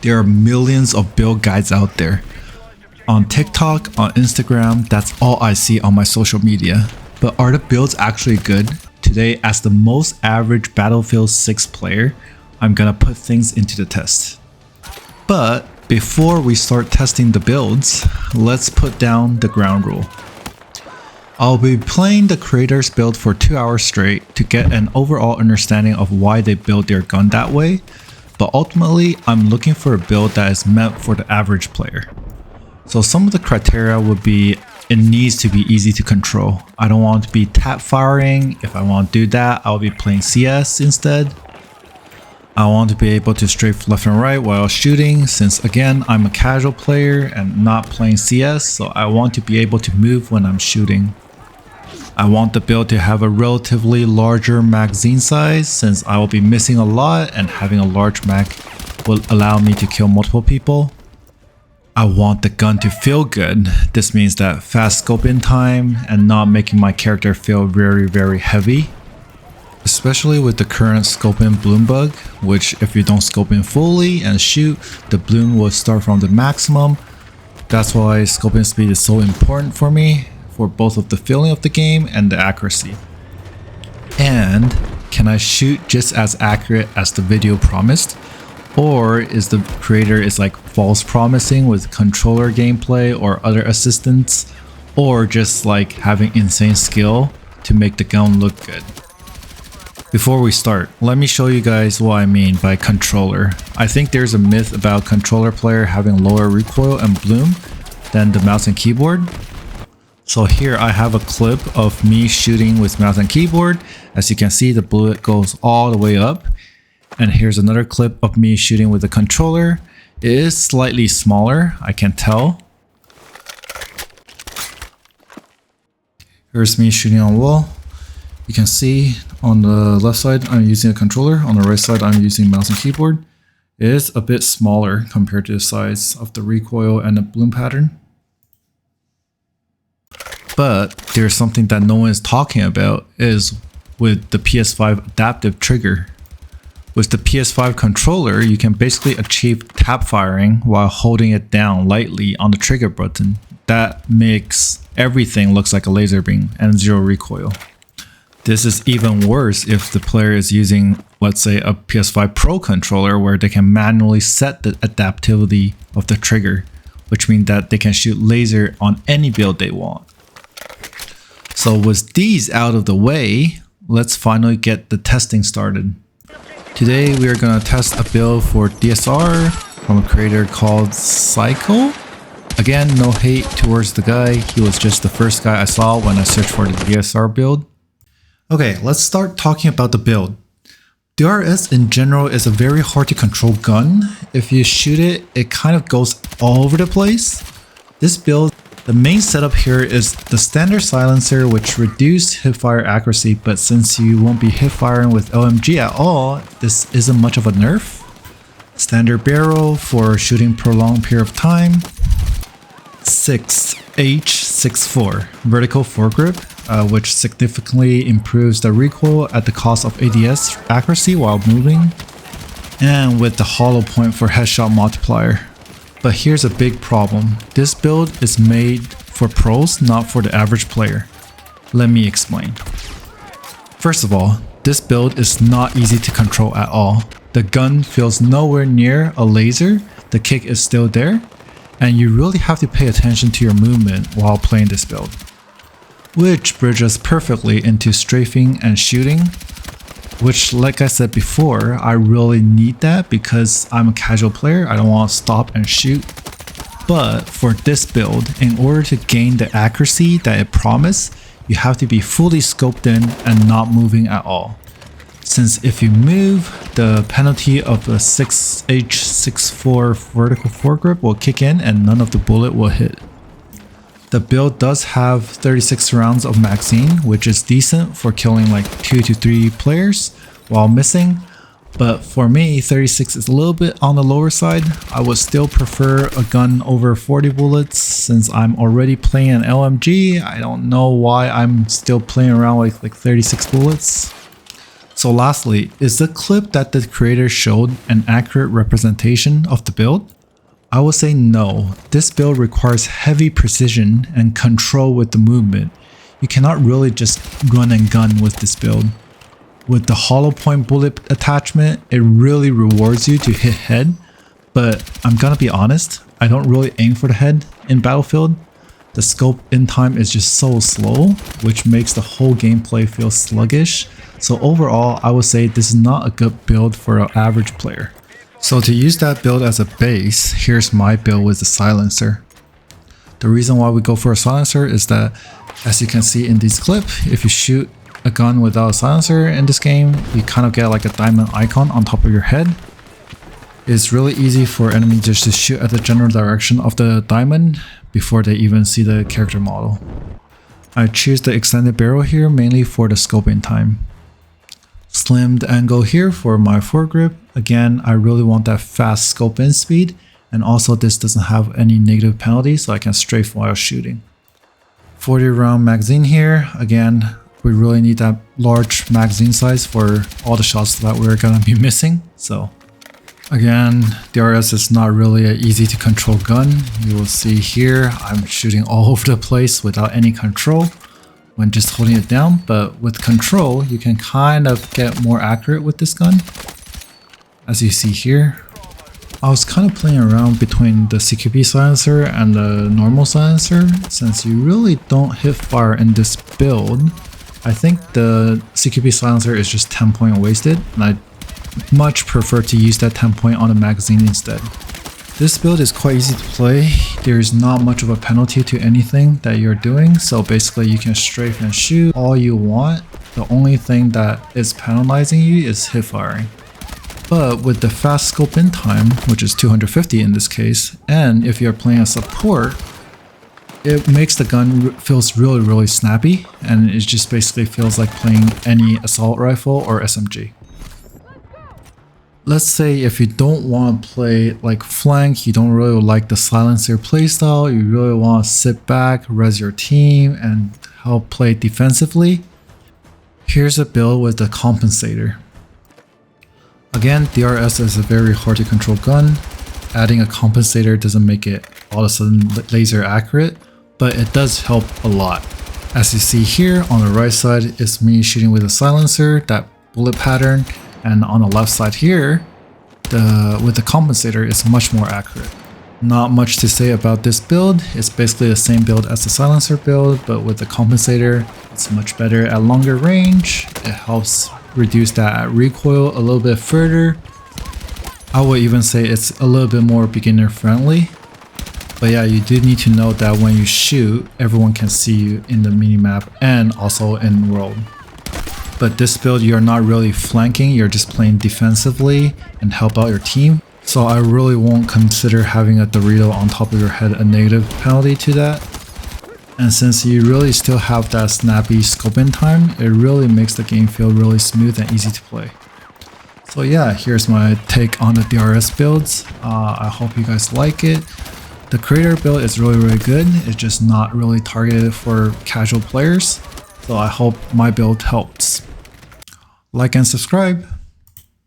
There are millions of build guides out there. On TikTok, on Instagram, that's all I see on my social media. But are the builds actually good? Today, as the most average Battlefield 6 player, I'm gonna put things into the test. But before we start testing the builds, let's put down the ground rule. I'll be playing the creator's build for 2 hours straight to get an overall understanding of why they build their gun that way, but ultimately I'm looking for a build that is meant for the average player. So some of the criteria would be it needs to be easy to control. I don't want to be tap firing. If I want to do that, I'll be playing CS instead. I want to be able to strafe left and right while shooting, since again I'm a casual player and not playing CS, so I want to be able to move when I'm shooting. I want the build to have a relatively larger magazine size, since I will be missing a lot and having a large mag will allow me to kill multiple people. I want the gun to feel good. This means that fast scope in time and not making my character feel very heavy. Especially with the current scope in bloom bug, which if you don't scope in fully and shoot, the bloom will start from the maximum. That's why scoping speed is so important for me, for both of the feeling of the game and the accuracy. And can I shoot just as accurate as the video promised? Or is the creator like false promising with controller gameplay or other assistance, or just like having insane skill to make the gun look good? Before we start, let me show you guys what I mean by controller. I think there's a myth about controller player having lower recoil and bloom than the mouse and keyboard. So here I have a clip of me shooting with mouse and keyboard. As you can see, the bullet goes all the way up. And here's another clip of me shooting with the controller. It is slightly smaller, I can tell. Here's me shooting on wall. You can see on the left side I'm using a controller, on the right side I'm using mouse and keyboard. It is a bit smaller compared to the size of the recoil and the bloom pattern. But there's something that no one is talking about, is with the PS5 adaptive trigger. With the PS5 controller, you can basically achieve tap firing while holding it down lightly on the trigger button. That makes everything looks like a laser beam and zero recoil. This is even worse if the player is using, let's say, a PS5 Pro controller where they can manually set the adaptivity of the trigger, which means that they can shoot laser on any build they want. So with these out of the way, let's finally get the testing started. Today we are going to test a build for DSR from a creator called Psycle. Again, no hate towards the guy, he was just the first guy I saw when I searched for the DSR build. Okay, let's start talking about the build. DRS in general is a very hard to control gun. If you shoot it, it kind of goes all over the place. This build, the main setup here is the standard silencer, which reduces hipfire accuracy, but since you won't be hipfiring with LMG at all, this isn't much of a nerf. Standard barrel for shooting prolonged period of time. 6H64 vertical foregrip, which significantly improves the recoil at the cost of ADS accuracy while moving, and with the hollow point for headshot multiplier. But here's a big problem. This build is made for pros, not for the average player. Let me explain. First of all, this build is not easy to control at all. The gun feels nowhere near a laser, the kick is still there, and you really have to pay attention to your movement while playing this build. Which bridges perfectly into strafing and shooting, which, like I said before, I really need that because I'm a casual player, I don't want to stop and shoot. But for this build, in order to gain the accuracy that it promised, you have to be fully scoped in and not moving at all. Since if you move, the penalty of the 6H64 vertical foregrip will kick in and none of the bullet will hit. The build does have 36 rounds of magazine, which is decent for killing like 2 to 3 players while missing. But for me, 36 is a little bit on the lower side. I would still prefer a gun over 40 bullets since I'm already playing an LMG. I don't know why I'm still playing around with like 36 bullets. So lastly, is the clip that the creator showed an accurate representation of the build? I would say no. This build requires heavy precision and control with the movement. You cannot really just run and gun with this build. With the hollow point bullet attachment, it really rewards you to hit head, but I'm gonna be honest, I don't really aim for the head in Battlefield. The scope in time is just so slow, which makes the whole gameplay feel sluggish. So overall, I would say this is not a good build for an average player. So to use that build as a base, here's my build with the silencer. The reason why we go for a silencer is that, as you can see in this clip, if you shoot a gun without a silencer in this game, you kind of get like a diamond icon on top of your head. It's really easy for enemies just to shoot at the general direction of the diamond before they even see the character model. I choose the extended barrel here mainly for the scoping time. Slimmed angle here for my foregrip. Again, I really want that fast scope in speed, and also this doesn't have any negative penalty, so I can strafe while shooting. 40 round magazine here. Again, we really need that large magazine size for all the shots that we're gonna be missing. So again, DRS is not really an easy to control gun. You will see here, I'm shooting all over the place without any control when just holding it down, but with control, you can kind of get more accurate with this gun. As you see here, I was kind of playing around between the CQB silencer and the normal silencer. Since you really don't hit fire in this build, I think the CQB silencer is just 10 point wasted, and I much prefer to use that 10 point on the magazine instead. This build is quite easy to play. There is not much of a penalty to anything that you're doing, so basically you can strafe and shoot all you want. The only thing that is penalizing you is hip firing. But with the fast scope in time, which is 250 in this case, and if you're playing a support, it makes the gun feels really snappy, and it just basically feels like playing any assault rifle or SMG. Let's say if you don't want to play like flank, you don't really like the silencer playstyle, you really want to sit back, res your team, and help play defensively, here's a build with the compensator. Again, DRS is a very hard to control gun. Adding a compensator doesn't make it all of a sudden laser accurate, but it does help a lot. As you see here on the right side is me shooting with a silencer, that bullet pattern, and on the left side here, with the compensator, it's much more accurate. Not much to say about this build. It's basically the same build as the silencer build, but with the compensator, it's much better at longer range. It helps reduce that recoil a little bit further. I would even say it's a little bit more beginner friendly. But yeah, you do need to know that when you shoot, everyone can see you in the minimap and also in world. But this build, you're not really flanking, you're just playing defensively and help out your team. So I really won't consider having a Dorito on top of your head a negative penalty to that. And since you really still have that snappy scope in time, it really makes the game feel really smooth and easy to play. So yeah, here's my take on the DRS builds. I hope you guys like it. The creator build is really good. It's just not really targeted for casual players. So I hope my build helps. Like and subscribe.